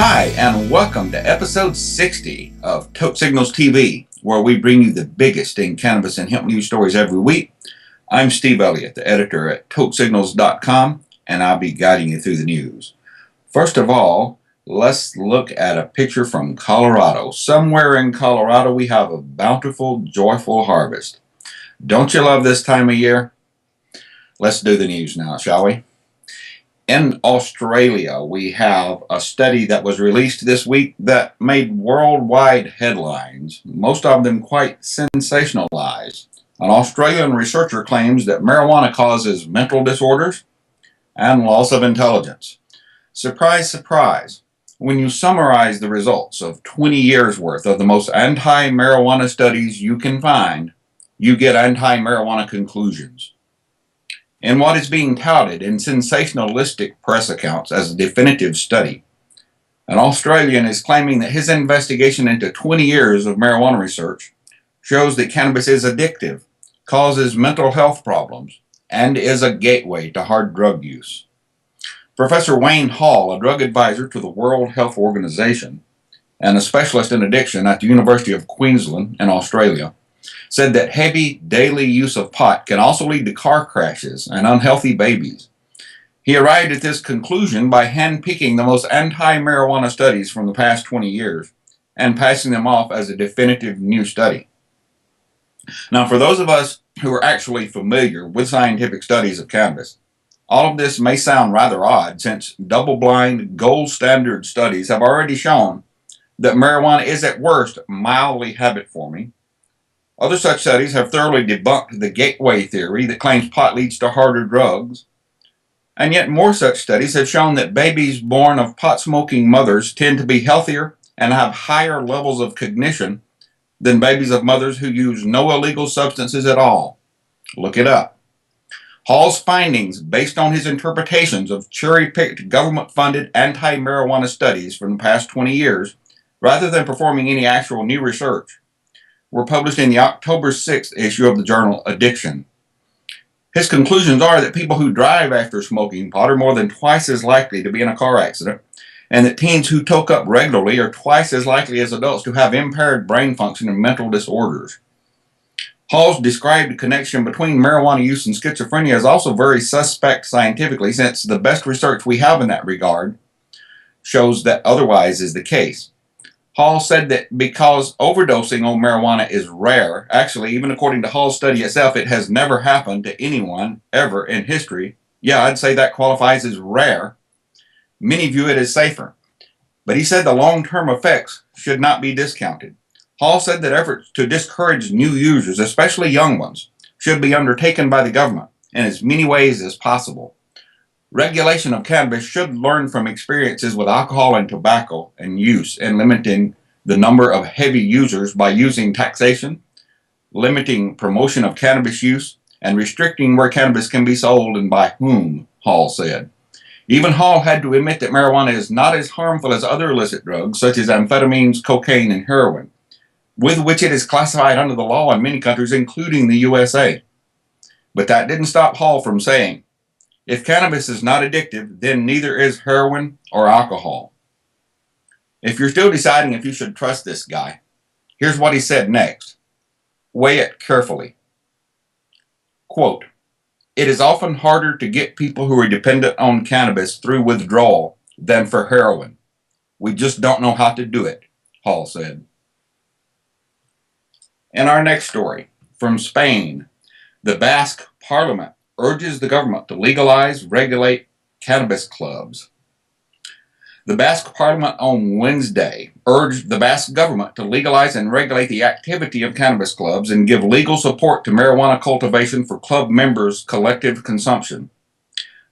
Hi, and welcome to episode 60 of Toke Signals TV, where we bring you the biggest in cannabis and hemp news stories every week. I'm Steve Elliott, the editor at tokesignals.com, and I'll be guiding you through the news. First of all, let's look at a picture from Colorado. Somewhere in Colorado, we have a bountiful, joyful harvest. Don't you love this time of year? Let's do the news now, shall we? In Australia, we have a study that was released this week that made worldwide headlines, most of them quite sensationalized. An Australian researcher claims that marijuana causes mental disorders and loss of intelligence. Surprise, surprise. When you summarize the results of 20 years worth of the most anti-marijuana studies you can find, you get anti-marijuana conclusions. In what is being touted in sensationalistic press accounts as a definitive study, an Australian is claiming that his investigation into 20 years of marijuana research shows that cannabis is addictive, causes mental health problems, and is a gateway to hard drug use. Professor Wayne Hall, a drug advisor to the World Health Organization and a specialist in addiction at the University of Queensland in Australia, said that heavy daily use of pot can also lead to car crashes and unhealthy babies. He arrived at this conclusion by handpicking the most anti-marijuana studies from the past 20 years and passing them off as a definitive new study. Now, for those of us who are actually familiar with scientific studies of cannabis, all of this may sound rather odd since double-blind, gold standard studies have already shown that marijuana is at worst mildly habit-forming. Other such studies have thoroughly debunked the gateway theory that claims pot leads to harder drugs. And yet more such studies have shown that babies born of pot-smoking mothers tend to be healthier and have higher levels of cognition than babies of mothers who use no illegal substances at all. Look it up. Hall's findings, based on his interpretations of cherry-picked government-funded anti-marijuana studies from the past 20 years, rather than performing any actual new research, were published in the October 6th issue of the journal Addiction. His conclusions are that people who drive after smoking pot are more than twice as likely to be in a car accident, and that teens who toke up regularly are twice as likely as adults to have impaired brain function and mental disorders. Hall's described connection between marijuana use and schizophrenia is also very suspect scientifically, since the best research we have in that regard shows that otherwise is the case. Hall said that because overdosing on marijuana is rare, actually, even according to Hall's study itself, it has never happened to anyone ever in history. Yeah, I'd say that qualifies as rare. Many view it as safer. But he said the long-term effects should not be discounted. Hall said that efforts to discourage new users, especially young ones, should be undertaken by the government in as many ways as possible. Regulation of cannabis should learn from experiences with alcohol and tobacco and use and limiting the number of heavy users by using taxation, limiting promotion of cannabis use, and restricting where cannabis can be sold and by whom, Hall said. Even Hall had to admit that marijuana is not as harmful as other illicit drugs such as amphetamines, cocaine, and heroin, with which it is classified under the law in many countries, including the USA. But that didn't stop Hall from saying, if cannabis is not addictive, then neither is heroin or alcohol. If you're still deciding if you should trust this guy, here's what he said next. Weigh it carefully. Quote, it is often harder to get people who are dependent on cannabis through withdrawal than for heroin. We just don't know how to do it, Hall said. In our next story, from Spain, the Basque Parliament urges the government to legalize, regulate cannabis clubs. The Basque Parliament on Wednesday urged the Basque government to legalize and regulate the activity of cannabis clubs and give legal support to marijuana cultivation for club members' collective consumption.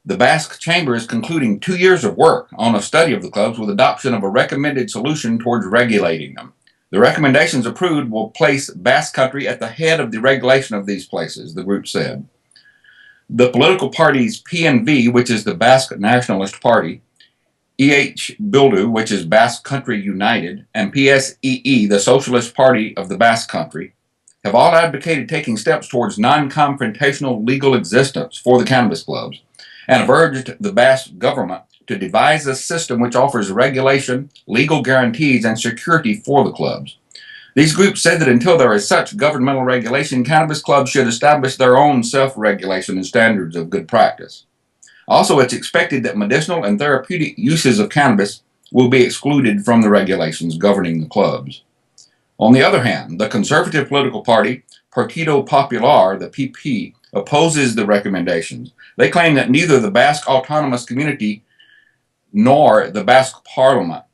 The Basque Chamber is concluding 2 years of work on a study of the clubs with adoption of a recommended solution towards regulating them. The recommendations approved will place Basque Country at the head of the regulation of these places, the group said. The political parties PNV, which is the Basque Nationalist Party, EH Bildu, which is Basque Country United, and PSEE, the Socialist Party of the Basque Country, have all advocated taking steps towards non-confrontational legal existence for the cannabis clubs and have urged the Basque government to devise a system which offers regulation, legal guarantees, and security for the clubs. These groups said that until there is such governmental regulation, cannabis clubs should establish their own self-regulation and standards of good practice. Also, it's expected that medicinal and therapeutic uses of cannabis will be excluded from the regulations governing the clubs. On the other hand, the conservative political party, Partido Popular, the PP, opposes the recommendations. They claim that neither the Basque Autonomous Community nor the Basque Parliament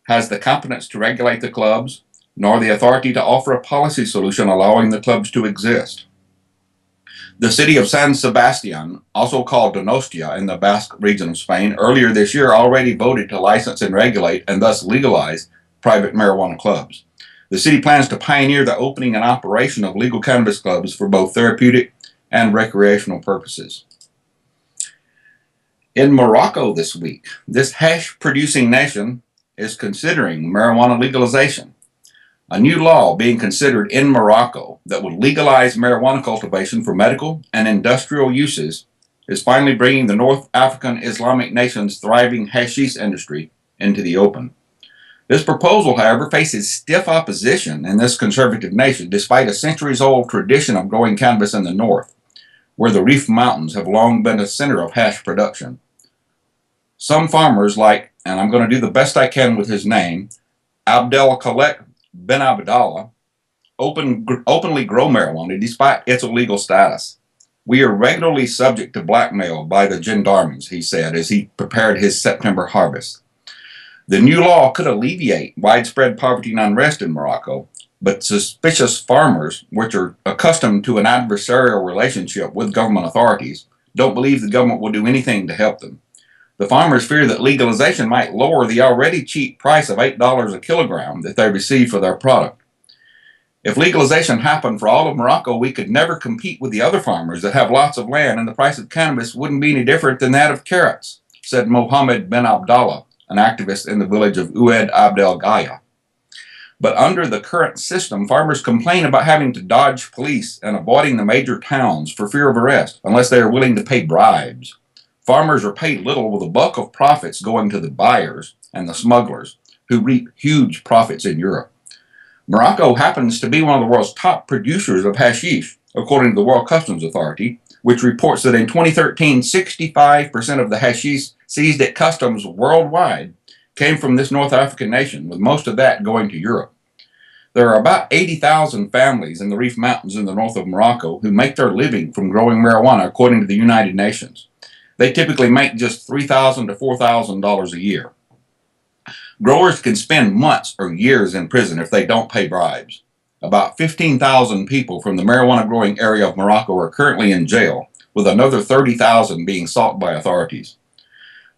has the competence to regulate the clubs, nor the authority to offer a policy solution allowing the clubs to exist. The city of San Sebastian, also called Donostia in the Basque region of Spain, earlier this year already voted to license and regulate and thus legalize private marijuana clubs. The city plans to pioneer the opening and operation of legal cannabis clubs for both therapeutic and recreational purposes. In Morocco this week, this hash-producing nation is considering marijuana legalization. A new law being considered in Morocco that would legalize marijuana cultivation for medical and industrial uses is finally bringing the North African Islamic nation's thriving hashish industry into the open. This proposal, however, faces stiff opposition in this conservative nation, despite a centuries-old tradition of growing cannabis in the north, where the Rif Mountains have long been a center of hash production. Some farmers, like, and I'm going to do the best I can with his name, Abdelkalek Ben Abdallah, openly grow marijuana despite its illegal status. We are regularly subject to blackmail by the gendarmes, he said as he prepared his September harvest. The new law could alleviate widespread poverty and unrest in Morocco, but suspicious farmers, which are accustomed to an adversarial relationship with government authorities, don't believe the government will do anything to help them. The farmers fear that legalization might lower the already cheap price of $8 a kilogram that they receive for their product. If legalization happened for all of Morocco, we could never compete with the other farmers that have lots of land, and the price of cannabis wouldn't be any different than that of carrots, said Mohammed Ben Abdallah, an activist in the village of Oued Abdel Gaya. But under the current system, farmers complain about having to dodge police and avoiding the major towns for fear of arrest unless they are willing to pay bribes. Farmers are paid little, with the bulk of profits going to the buyers and the smugglers, who reap huge profits in Europe. Morocco happens to be one of the world's top producers of hashish, according to the World Customs Authority, which reports that in 2013, 65% of the hashish seized at customs worldwide came from this North African nation, with most of that going to Europe. There are about 80,000 families in the Rif Mountains in the north of Morocco who make their living from growing marijuana, according to the United Nations. They typically make just $3,000 to $4,000 a year. Growers can spend months or years in prison if they don't pay bribes. About 15,000 people from the marijuana growing area of Morocco are currently in jail, with another 30,000 being sought by authorities.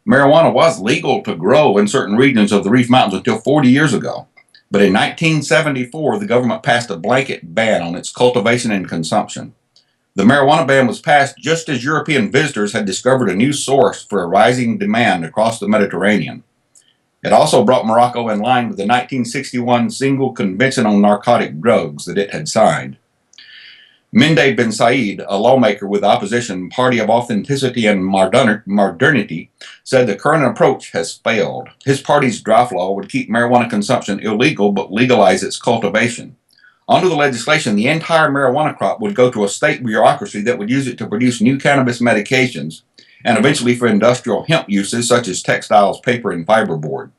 Marijuana was legal to grow in certain regions of the Rif Mountains until 40 years ago. But in 1974, the government passed a blanket ban on its cultivation and consumption. The marijuana ban was passed just as European visitors had discovered a new source for a rising demand across the Mediterranean. It also brought Morocco in line with the 1961 Single Convention on Narcotic Drugs that it had signed. Mende Ben Said, a lawmaker with the opposition Party of Authenticity and Modernity, said the current approach has failed. His party's draft law would keep marijuana consumption illegal but legalize its cultivation. Under the legislation, the entire marijuana crop would go to a state bureaucracy that would use it to produce new cannabis medications and eventually for industrial hemp uses such as textiles, paper, and fiberboard.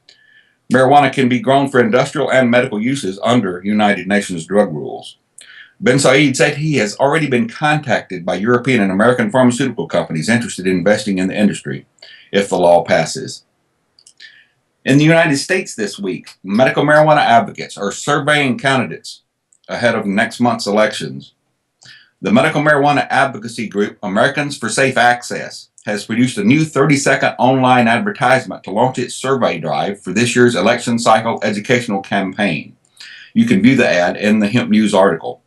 Marijuana can be grown for industrial and medical uses under United Nations drug rules. Ben Said said he has already been contacted by European and American pharmaceutical companies interested in investing in the industry if the law passes. In the United States this week, medical marijuana advocates are surveying candidates ahead of next month's elections. The medical marijuana advocacy group Americans for Safe Access has produced a new 30-second online advertisement to launch its survey drive for this year's election cycle educational campaign. You can view the ad in the Hemp News article.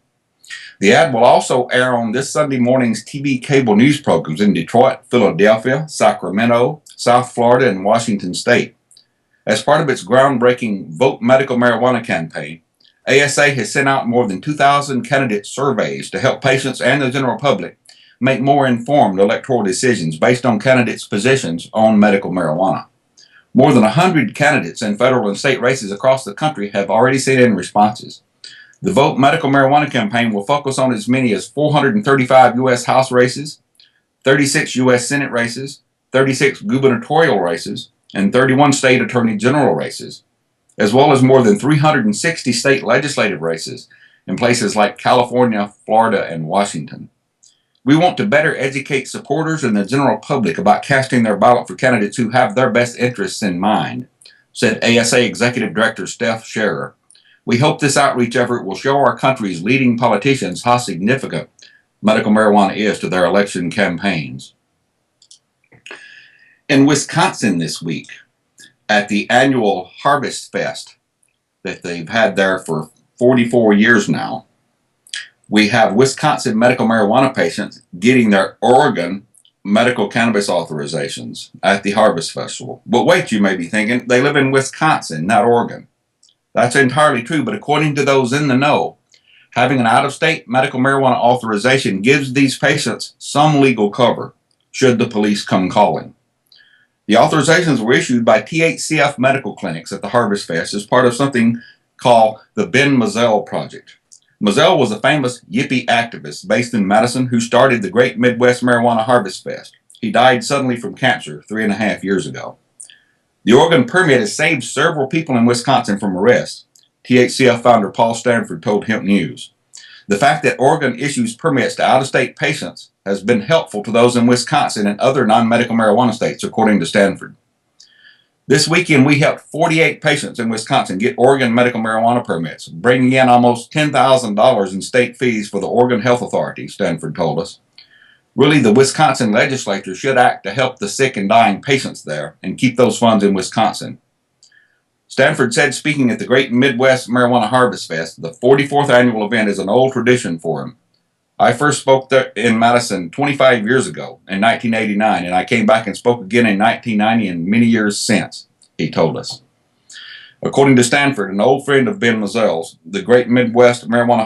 The ad will also air on this Sunday morning's TV cable news programs in Detroit, Philadelphia, Sacramento, South Florida, and Washington State. As part of its groundbreaking Vote Medical Marijuana campaign, ASA has sent out more than 2,000 candidate surveys to help patients and the general public make more informed electoral decisions based on candidates' positions on medical marijuana. More than 100 candidates in federal and state races across the country have already sent in responses. The Vote Medical Marijuana campaign will focus on as many as 435 U.S. House races, 36 U.S. Senate races, 36 gubernatorial races, and 31 state attorney general races, as well as more than 360 state legislative races in places like California, Florida, and Washington. We want to better educate supporters and the general public about casting their ballot for candidates who have their best interests in mind, said ASA Executive Director Steph Scherer. We hope this outreach effort will show our country's leading politicians how significant medical marijuana is to their election campaigns. In Wisconsin this week, at the annual Harvest Fest that they've had there for 44 years now, we have Wisconsin medical marijuana patients getting their Oregon medical cannabis authorizations at the Harvest Festival. But wait, you may be thinking, they live in Wisconsin, not Oregon. That's entirely true, but according to those in the know, having an out-of-state medical marijuana authorization gives these patients some legal cover should the police come calling. The authorizations were issued by THCF medical clinics at the Harvest Fest as part of something called the Ben Mazzell Project. Mazzell was a famous Yippie activist based in Madison who started the Great Midwest Marijuana Harvest Fest. He died suddenly from cancer 3.5 years ago. The Oregon permit has saved several people in Wisconsin from arrest, THCF founder Paul Stanford told Hemp News. The fact that Oregon issues permits to out-of-state patients has been helpful to those in Wisconsin and other non-medical marijuana states, according to Stanford. This weekend, we helped 48 patients in Wisconsin get Oregon medical marijuana permits, bringing in almost $10,000 in state fees for the Oregon Health Authority, Stanford told us. Really, the Wisconsin legislature should act to help the sick and dying patients there and keep those funds in Wisconsin. Stanford said, speaking at the Great Midwest Marijuana Harvest Fest, the 44th annual event is an old tradition for him. I first spoke there in Madison 25 years ago in 1989, and I came back and spoke again in 1990 and many years since, he told us. According to Stanford, an old friend of Ben Mazzell's, the Great Midwest Marijuana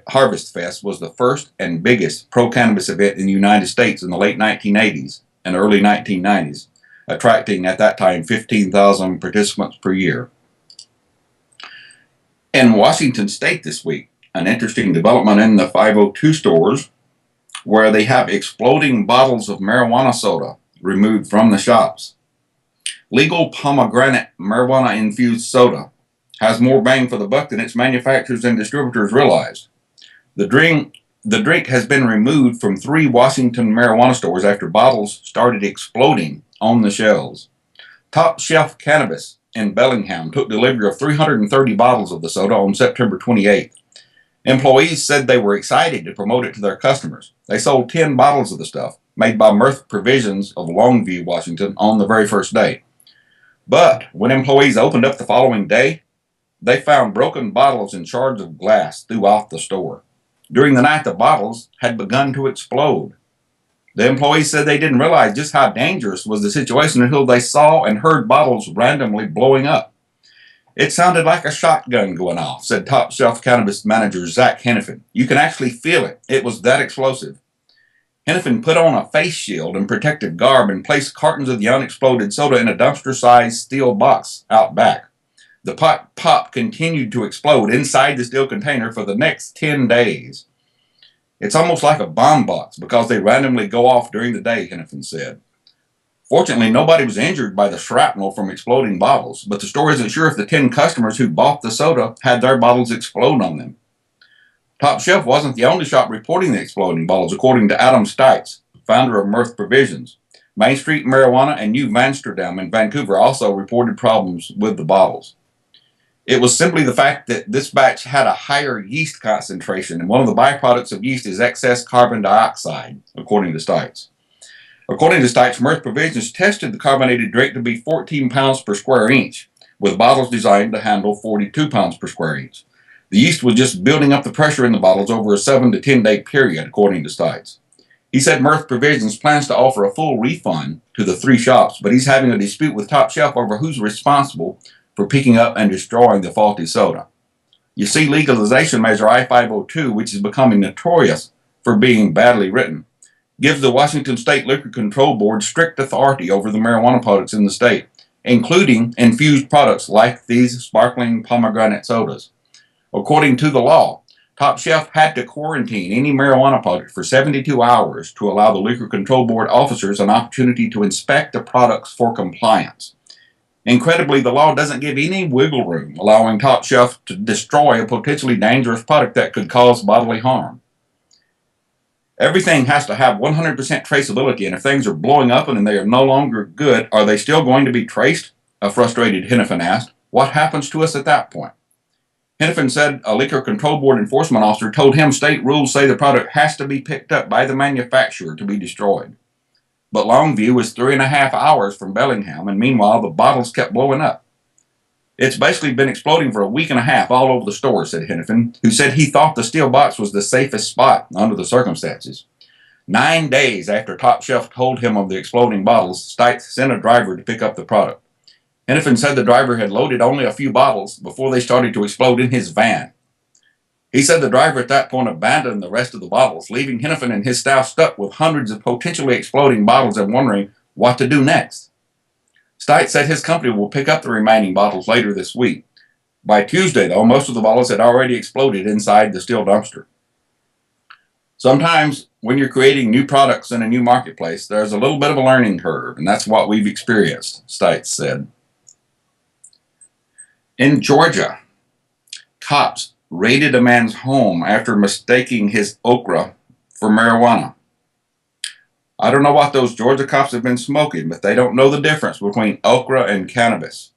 Harvest Fest was the first and biggest pro-cannabis event in the United States in the late 1980s and early 1990s, attracting at that time 15,000 participants per year. In Washington State this week, an interesting development in the 502 stores where they have exploding bottles of marijuana soda removed from the shops. Legal pomegranate marijuana-infused soda has more bang for the buck than its manufacturers and distributors realized. The drink has been removed from 3 Washington marijuana stores after bottles started exploding on the shelves. Top Shelf Cannabis in Bellingham took delivery of 330 bottles of the soda on September 28th. Employees said they were excited to promote it to their customers. They sold 10 bottles of the stuff, made by Mirth Provisions of Longview, Washington, on the very first day. But when employees opened up the following day, they found broken bottles and shards of glass throughout the store. During the night, the bottles had begun to explode. The employees said they didn't realize just how dangerous was the situation until they saw and heard bottles randomly blowing up. It sounded like a shotgun going off, said Top Shelf Cannabis manager Zach Hennepin. You can actually feel it. It was that explosive. Hennepin put on a face shield and protective garb and placed cartons of the unexploded soda in a dumpster-sized steel box out back. The pop continued to explode inside the steel container for the next 10 days. It's almost like a bomb box because they randomly go off during the day, Hennepin said. Fortunately, nobody was injured by the shrapnel from exploding bottles, but the store isn't sure if the 10 customers who bought the soda had their bottles explode on them. Top Shelf wasn't the only shop reporting the exploding bottles, according to Adam Stites, founder of Mirth Provisions. Main Street Marijuana and New Amsterdam in Vancouver also reported problems with the bottles. It was simply the fact that this batch had a higher yeast concentration, and one of the byproducts of yeast is excess carbon dioxide, according to Stites. According to Stites, Mirth Provisions tested the carbonated drink to be 14 pounds per square inch, with bottles designed to handle 42 pounds per square inch. The yeast was just building up the pressure in the bottles over a 7 to 10 day period, according to Stites. He said Mirth Provisions plans to offer a full refund to the 3 shops, but he's having a dispute with Top Shelf over who's responsible for picking up and destroying the faulty soda. You see, legalization measure I-502, which is becoming notorious for being badly written, gives the Washington State Liquor Control Board strict authority over the marijuana products in the state including infused products like these sparkling pomegranate sodas. According to the law, Top Chef had to quarantine any marijuana product for 72 hours to allow the Liquor Control Board officers an opportunity to inspect the products for compliance. Incredibly, the law doesn't give any wiggle room, allowing Top Chef to destroy a potentially dangerous product that could cause bodily harm. Everything has to have 100% traceability, and if things are blowing up and they are no longer good, are they still going to be traced? A frustrated Hennepin asked. What happens to us at that point? Hennepin said a Liquor Control Board enforcement officer told him state rules say the product has to be picked up by the manufacturer to be destroyed. But Longview was 3.5 hours from Bellingham, and meanwhile the bottles kept blowing up. It's basically been exploding for a week and a half all over the store, said Hennepin, who said he thought the steel box was the safest spot under the circumstances. 9 days after Top Chef told him of the exploding bottles, Stites sent a driver to pick up the product. Hennepin said the driver had loaded only a few bottles before they started to explode in his van. He said the driver at that point abandoned the rest of the bottles, leaving Hennepin and his staff stuck with hundreds of potentially exploding bottles and wondering what to do next. Stites said his company will pick up the remaining bottles later this week. By Tuesday, though, most of the bottles had already exploded inside the steel dumpster. Sometimes when you're creating new products in a new marketplace, there's a little bit of a learning curve, and that's what we've experienced, Stites said. In Georgia, cops raided a man's home after mistaking his okra for marijuana. I don't know what those Georgia cops have been smoking, but they don't know the difference between okra and cannabis.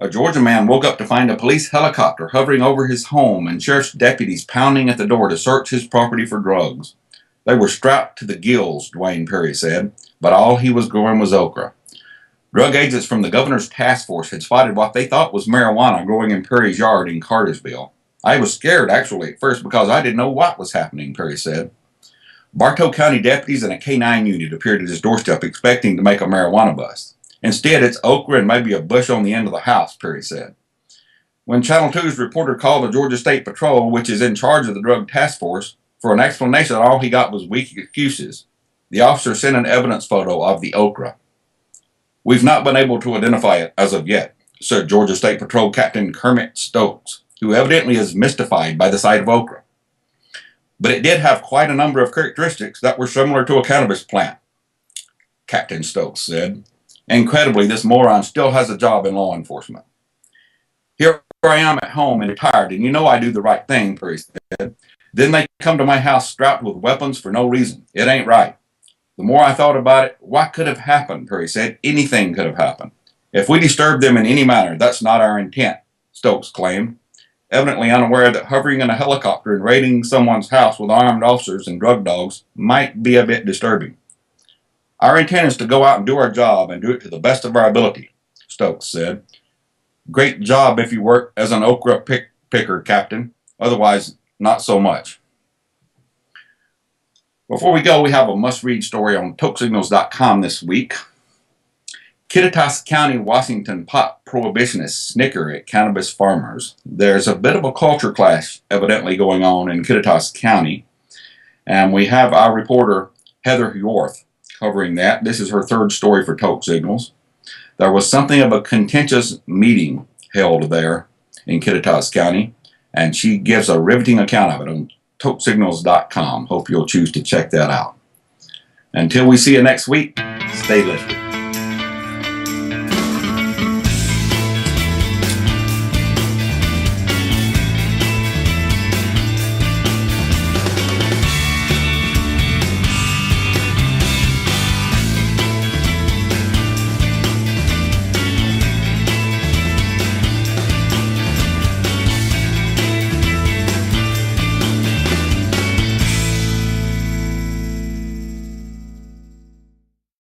A Georgia man woke up to find a police helicopter hovering over his home and sheriff's deputies pounding at the door to search his property for drugs. They were strapped to the gills, Dwayne Perry said, but all he was growing was okra. Drug agents from the governor's task force had spotted what they thought was marijuana growing in Perry's yard in Cartersville. I was scared, actually, at first because I didn't know what was happening, Perry said. Bartow County deputies and a K-9 unit appeared at his doorstep expecting to make a marijuana bust. Instead, it's okra and maybe a bush on the end of the house, Perry said. When Channel 2's reporter called the Georgia State Patrol, which is in charge of the drug task force, for an explanation, all he got was weak excuses. The officer sent an evidence photo of the okra. We've not been able to identify it as of yet, said Georgia State Patrol Captain Kermit Stokes, who evidently is mystified by the sight of okra. But it did have quite a number of characteristics that were similar to a cannabis plant, Captain Stokes said. Incredibly, this moron still has a job in law enforcement. Here I am at home and retired, and you know I do the right thing, Perry said. Then they come to my house strapped with weapons for no reason. It ain't right. The more I thought about it, what could have happened, Perry said. Anything could have happened. If we disturbed them in any manner, that's not our intent, Stokes claimed, evidently unaware that hovering in a helicopter and raiding someone's house with armed officers and drug dogs might be a bit disturbing. Our intent is to go out and do our job and do it to the best of our ability, Stokes said. Great job if you work as an okra picker, Captain. Otherwise, not so much. Before we go, we have a must-read story on TokeSignals.com this week. Kittitas County, Washington pot prohibitionists snicker at cannabis farmers. There's a bit of a culture clash evidently going on in Kittitas County, and we have our reporter Heather Yorth covering that. This is her third story for Toke Signals. There was something of a contentious meeting held there in Kittitas County, and she gives a riveting account of it on TokeSignals.com. Hope you'll choose to check that out. Until we see you next week, stay lifted.